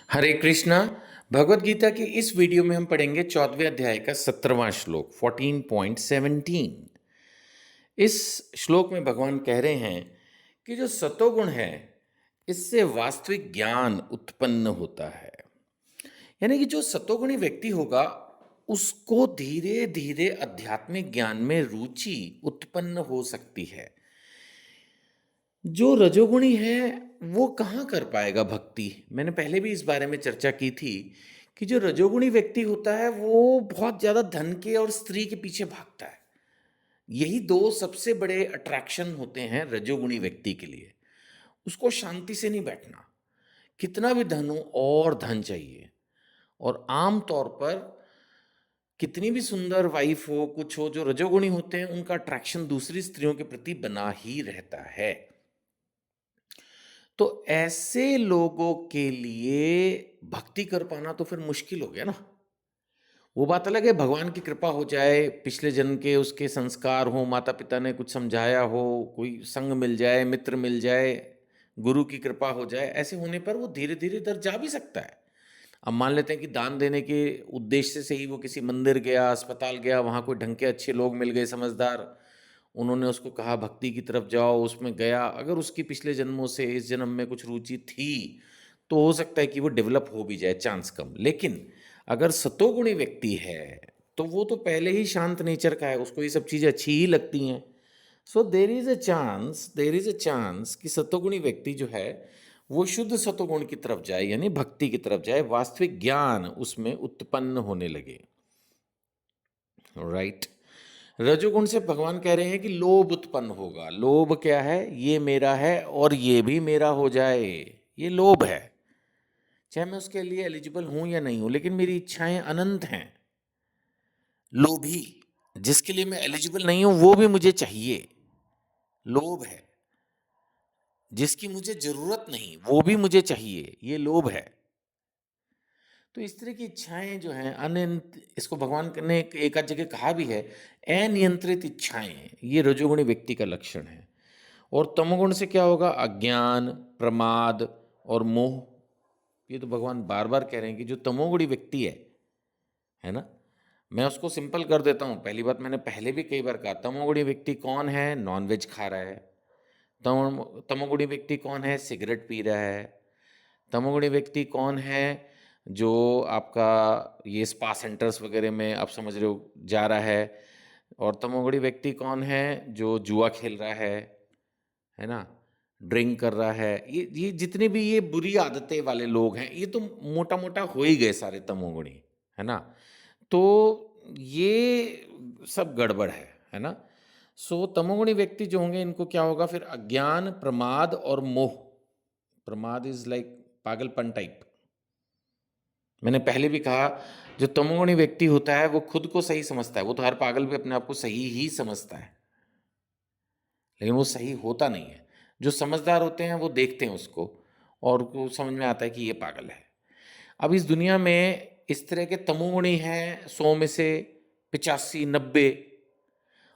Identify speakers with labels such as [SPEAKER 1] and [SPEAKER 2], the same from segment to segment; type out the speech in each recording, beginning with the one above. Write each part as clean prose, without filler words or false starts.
[SPEAKER 1] हरे कृष्णा। भगवत गीता की इस वीडियो में हम पढ़ेंगे 14वें अध्याय का 17वां श्लोक 14.17। इस श्लोक में भगवान कह रहे हैं कि जो सतोगुण है इससे वास्तविक ज्ञान उत्पन्न होता है। यानी कि जो सतोगुणी व्यक्ति होगा उसको धीरे धीरे आध्यात्मिक ज्ञान में रुचि उत्पन्न हो सकती है। जो रजोगुणी है वो कहाँ कर पाएगा भक्ति। मैंने पहले भी इस बारे में चर्चा की थी कि जो रजोगुणी व्यक्ति होता है वो बहुत ज़्यादा धन के और स्त्री के पीछे भागता है। यही दो सबसे बड़े अट्रैक्शन होते हैं रजोगुणी व्यक्ति के लिए। उसको शांति से नहीं बैठना, कितना भी धन हो और धन चाहिए। और आम तौर पर कितनी भी सुंदर वाइफ हो, कुछ हो, जो रजोगुणी होते हैं उनका अट्रैक्शन दूसरी स्त्रियों के प्रति बना ही रहता है। तो ऐसे लोगों के लिए भक्ति कर पाना तो फिर मुश्किल हो गया ना। वो बात अलग है भगवान की कृपा हो जाए, पिछले जन्म के उसके संस्कार हो, माता पिता ने कुछ समझाया हो, कोई संग मिल जाए, मित्र मिल जाए, गुरु की कृपा हो जाए, ऐसे होने पर वो धीरे धीरे इधर जा भी सकता है। अब मान लेते हैं कि दान देने के उद्देश्य से ही वो किसी मंदिर गया, अस्पताल गया, वहाँ कोई ढंग के अच्छे लोग मिल गए समझदार, उन्होंने उसको कहा भक्ति की तरफ जाओ, उसमें गया। अगर उसकी पिछले जन्मों से इस जन्म में कुछ रुचि थी तो हो सकता है कि वो डेवलप हो भी जाए, चांस कम। लेकिन अगर सतोगुणी व्यक्ति है तो वो तो पहले ही शांत नेचर का है, उसको ये सब चीज़ें अच्छी ही लगती हैं। सो देर इज अ चांस कि सतोगुणी व्यक्ति जो है वो शुद्ध सतोगुण की तरफ जाए, यानी भक्ति की तरफ जाए, वास्तविक ज्ञान उसमें उत्पन्न होने लगे। राइट। रजोगुण से भगवान कह रहे हैं कि लोभ उत्पन्न होगा। लोभ क्या है? ये मेरा है और ये भी मेरा हो जाए, ये लोभ है। चाहे मैं उसके लिए एलिजिबल हूं या नहीं हूं, लेकिन मेरी इच्छाएं अनंत हैं। लोभी, जिसके लिए मैं एलिजिबल नहीं हूं वो भी मुझे चाहिए, लोभ है। जिसकी मुझे जरूरत नहीं वो भी मुझे चाहिए, ये लोभ है। तो इस तरह की इच्छाएं जो हैं अनियंत्रित, इसको भगवान ने एक आध जगह कहा भी है, अनियंत्रित इच्छाएं, ये रजोगुणी व्यक्ति का लक्षण है। और तमोगुण से क्या होगा? अज्ञान, प्रमाद और मोह। ये तो भगवान बार बार कह रहे हैं कि जो तमोगुणी व्यक्ति है ना। मैं उसको सिंपल कर देता हूँ। पहली बात, मैंने पहले भी कई बार कहा, तमोगुणी व्यक्ति कौन है? नॉनवेज खा रहा है। तमोगुणी व्यक्ति कौन है? सिगरेट पी रहा है। तमोगुणी व्यक्ति कौन है? जो आपका ये स्पा सेंटर्स वगैरह में आप समझ रहे हो जा रहा है। और तमोगुणी व्यक्ति कौन है? जो जुआ खेल रहा है ना, ड्रिंक कर रहा है। ये जितने भी ये बुरी आदतें वाले लोग हैं, ये तो मोटा मोटा हो ही गए सारे तमोगुणी, है ना। तो ये सब गड़बड़ है ना। सो तमोगुणी व्यक्ति जो होंगे इनको क्या होगा फिर? अज्ञान, प्रमाद और मोह। प्रमाद इज लाइक पागलपन टाइप। मैंने पहले भी कहा, जो तमोगुणी व्यक्ति होता है वो खुद को सही समझता है। वो तो हर पागल भी अपने आप को सही ही समझता है, लेकिन वो सही होता नहीं है। जो समझदार होते हैं वो देखते हैं उसको और को समझ में आता है कि ये पागल है। अब इस दुनिया में इस तरह के तमोगुणी हैं 100 में से 85-90।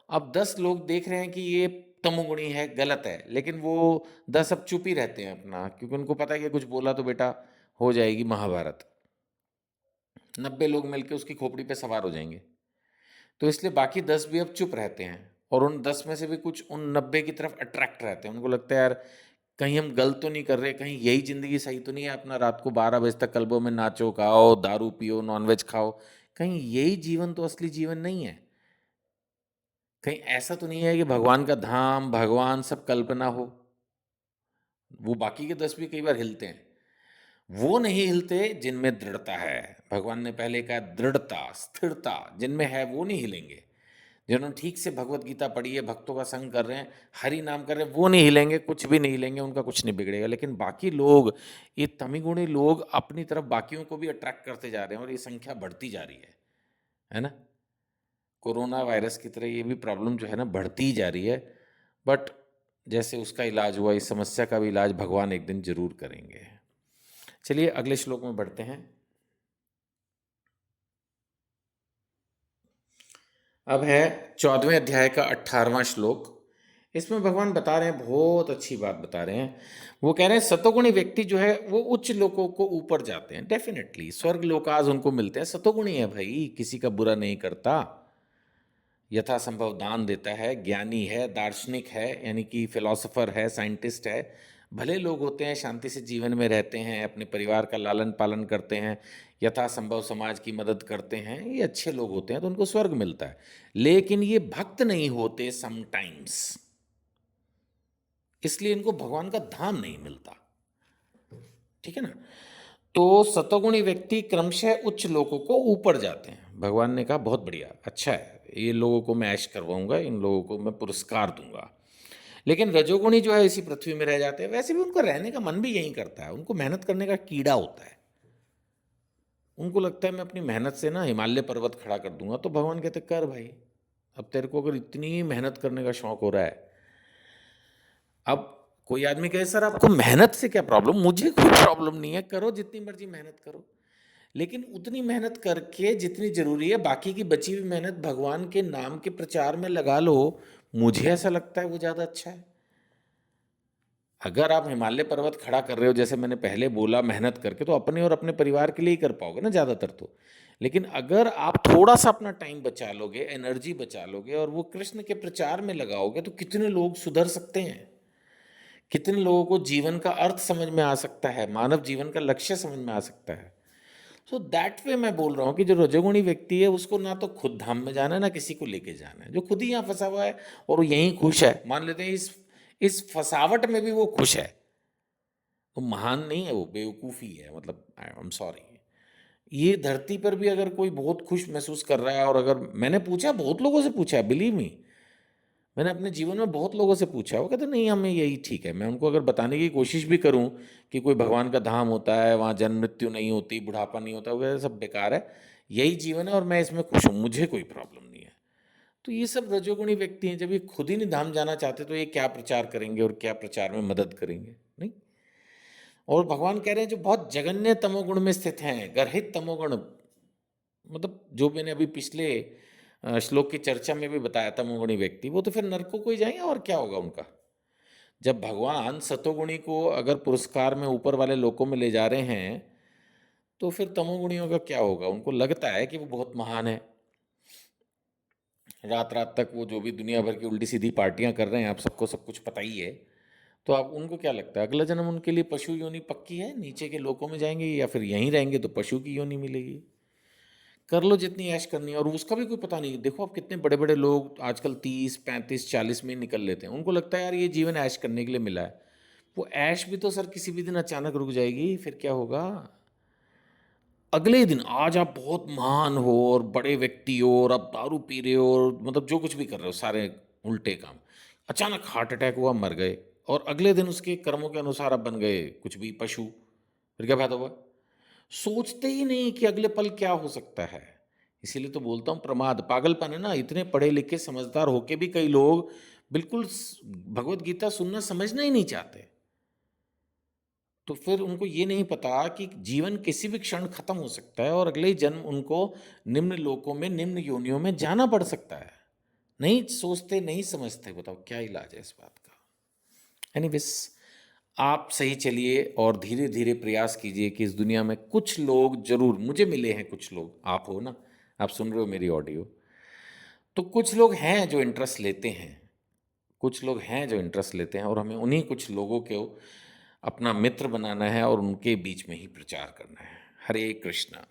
[SPEAKER 1] अब 10 लोग देख रहे हैं कि ये तमोगुणी है, गलत है, लेकिन वो 10 अब चुप ही रहते हैं अपना, क्योंकि उनको पता है कि कुछ बोला तो बेटा हो जाएगी महाभारत। 90 लोग मिलकर उसकी खोपड़ी पे सवार हो जाएंगे। तो इसलिए बाकी 10 भी अब चुप रहते हैं, और उन 10 में से भी कुछ उन 90 की तरफ अट्रैक्ट रहते हैं। उनको लगता है यार कहीं हम गलत तो नहीं कर रहे, कहीं यही ज़िंदगी सही तो नहीं है अपना, रात को 12 बजे तक क्लबों में नाचो, गाओ, दारू पियो, नॉनवेज खाओ। कहीं यही जीवन तो असली जीवन नहीं है। कहीं ऐसा तो नहीं है कि भगवान का धाम, भगवान सब कल्पना हो। वो बाकी के 10 भी कई बार हिलते हैं, वो नहीं हिलते जिनमें दृढ़ता है। भगवान ने पहले कहा दृढ़ता, स्थिरता जिनमें है वो नहीं हिलेंगे। जिन्होंने ठीक से भगवत गीता पढ़ी है, भक्तों का संग कर रहे हैं, हरि नाम कर रहे हैं, वो नहीं हिलेंगे, कुछ भी नहीं हिलेंगे, उनका कुछ नहीं बिगड़ेगा। लेकिन बाकी लोग, ये तमीगुणी लोग अपनी तरफ बाकियों को भी अट्रैक्ट करते जा रहे हैं और ये संख्या बढ़ती जा रही है ना। कोरोना वायरस की तरह ये भी प्रॉब्लम जो है ना बढ़ती ही जा रही है। बट जैसे उसका इलाज हुआ, इस समस्या का भी इलाज भगवान एक दिन जरूर करेंगे। चलिए अगले श्लोक में बढ़ते हैं। अब है 14वें अध्याय का 18वां श्लोक। इसमें भगवान बता रहे हैं, बहुत अच्छी बात बता रहे हैं। वो कह रहे हैं सतोगुणी व्यक्ति जो है वो उच्च लोकों को ऊपर जाते हैं, डेफिनेटली स्वर्ग लोकाज उनको मिलते हैं। सतोगुणी है भाई, किसी का बुरा नहीं करता, यथासंभव दान देता है, ज्ञानी है, दार्शनिक है, यानी कि फिलोसोफर है, साइंटिस्ट है, भले लोग होते हैं, शांति से जीवन में रहते हैं, अपने परिवार का लालन पालन करते हैं, यथासंभव समाज की मदद करते हैं, ये अच्छे लोग होते हैं तो उनको स्वर्ग मिलता है। लेकिन ये भक्त नहीं होते समटाइम्स, इसलिए इनको भगवान का धाम नहीं मिलता। ठीक है ना। तो सतोगुणी व्यक्ति क्रमशः उच्च लोगों को ऊपर जाते हैं। भगवान ने कहा बहुत बढ़िया, अच्छा है, ये लोगों को मैं ऐश करवाऊंगा, इन लोगों को मैं पुरस्कार दूंगा। लेकिन रजोगुणी जो है इसी पृथ्वी में रह जाते हैं। वैसे भी उनका रहने का मन भी यही करता है, उनको मेहनत करने का कीड़ा होता है। उनको लगता है मैं अपनी मेहनत से ना हिमालय पर्वत खड़ा कर दूंगा। तो भगवान कहते कर भाई, अब तेरे को अगर इतनी मेहनत करने का शौक हो रहा है। अब कोई आदमी कहे सर आपको मेहनत से क्या प्रॉब्लम, मुझे कोई प्रॉब्लम नहीं है, करो जितनी मर्जी मेहनत करो, लेकिन उतनी मेहनत करके जितनी जरूरी है, बाकी की बची हुई मेहनत भगवान के नाम के प्रचार में लगा लो। मुझे ऐसा लगता है वो ज़्यादा अच्छा है। अगर आप हिमालय पर्वत खड़ा कर रहे हो, जैसे मैंने पहले बोला, मेहनत करके, तो अपने और अपने परिवार के लिए ही कर पाओगे ना ज़्यादातर तो। लेकिन अगर आप थोड़ा सा अपना टाइम बचा लोगे, एनर्जी बचा लोगे और वो कृष्ण के प्रचार में लगाओगे, तो कितने लोग सुधर सकते हैं, कितने लोगों को जीवन का अर्थ समझ में आ सकता है, मानव जीवन का लक्ष्य समझ में आ सकता है। सो दैट वे मैं बोल रहा हूँ कि जो रजोगुणी व्यक्ति है उसको ना तो खुद धाम में जाना है, ना किसी को लेके जाना है। जो खुद ही यहाँ फंसा हुआ है और वो यहीं खुश है, मान लेते हैं इस फसावट में भी वो खुश है, वो महान नहीं है, वो बेवकूफ़ी है। मतलब आई एम सॉरी, ये धरती पर भी अगर कोई बहुत खुश महसूस कर रहा है, और अगर मैंने पूछा, बहुत लोगों से पूछा है, बिलीव मी, मैंने अपने जीवन में बहुत लोगों से पूछा, वो कहते नहीं हमें यही ठीक है। मैं उनको अगर बताने की कोशिश भी करूं कि कोई भगवान का धाम होता है, वहाँ जन्म मृत्यु नहीं होती, बुढ़ापा नहीं होता, वगैरह सब बेकार है, यही जीवन है और मैं इसमें खुश हूँ, मुझे कोई प्रॉब्लम नहीं है। तो ये सब रजोगुणी व्यक्ति हैं। जब ये खुद ही नहीं धाम जाना चाहते तो ये क्या प्रचार करेंगे और क्या प्रचार में मदद करेंगे, नहीं। और भगवान कह रहे हैं जो बहुत जघन्य तमोगुण में स्थित हैं, गर्हित तमोगुण, मतलब जो मैंने अभी पिछले श्लोक की चर्चा में भी बताया, तमोगुणी व्यक्ति वो तो फिर नरकों को ही जाएंगे, और क्या होगा उनका। जब भगवान सतोगुणी को अगर पुरस्कार में ऊपर वाले लोकों में ले जा रहे हैं, तो फिर तमोगुणियों का क्या होगा। उनको लगता है कि वो बहुत महान है, रात रात तक वो जो भी दुनिया भर की उल्टी सीधी पार्टियां कर रहे हैं, आप सबको सब कुछ पता ही है। तो आप उनको क्या लगता है अगला जन्म उनके लिए पशु योनि पक्की है, नीचे के लोकों में जाएंगे, या फिर यहीं रहेंगे तो पशु की योनि मिलेगी। कर लो जितनी ऐश करनी है, और उसका भी कोई पता नहीं। देखो आप कितने बड़े बड़े लोग आजकल 30 35 40 में निकल लेते हैं, उनको लगता है यार ये जीवन ऐश करने के लिए मिला है। वो ऐश भी तो सर किसी भी दिन अचानक रुक जाएगी, फिर क्या होगा। अगले ही दिन आज आप बहुत महान हो और बड़े व्यक्ति हो, और आप दारू पी रहे हो और मतलब जो कुछ भी कर रहे हो सारे उल्टे काम, अचानक हार्ट अटैक हुआ, मर गए, और अगले दिन उसके कर्मों के अनुसार आप बन गए कुछ भी पशु, फिर क्या फायदा हुआ। सोचते ही नहीं कि अगले पल क्या हो सकता है। इसीलिए तो बोलता हूँ प्रमाद पागलपन है ना। इतने पढ़े लिखे समझदार होके भी कई लोग बिल्कुल भगवत गीता सुनना समझना ही नहीं चाहते। तो फिर उनको ये नहीं पता कि जीवन किसी भी क्षण खत्म हो सकता है और अगले ही जन्म उनको निम्न लोकों में, निम्न योनियों में जाना पड़ सकता है। नहीं सोचते, नहीं समझते, बताओ क्या इलाज है इस बात का। एनीवेज, आप सही चलिए और धीरे धीरे प्रयास कीजिए कि इस दुनिया में कुछ लोग जरूर, मुझे मिले हैं कुछ लोग, आप हो ना, आप सुन रहे हो मेरी ऑडियो, तो कुछ लोग हैं जो इंटरेस्ट लेते हैं, कुछ लोग हैं जो इंटरेस्ट लेते हैं, और हमें उन्हीं कुछ लोगों को अपना मित्र बनाना है और उनके बीच में ही प्रचार करना है। हरे कृष्णा।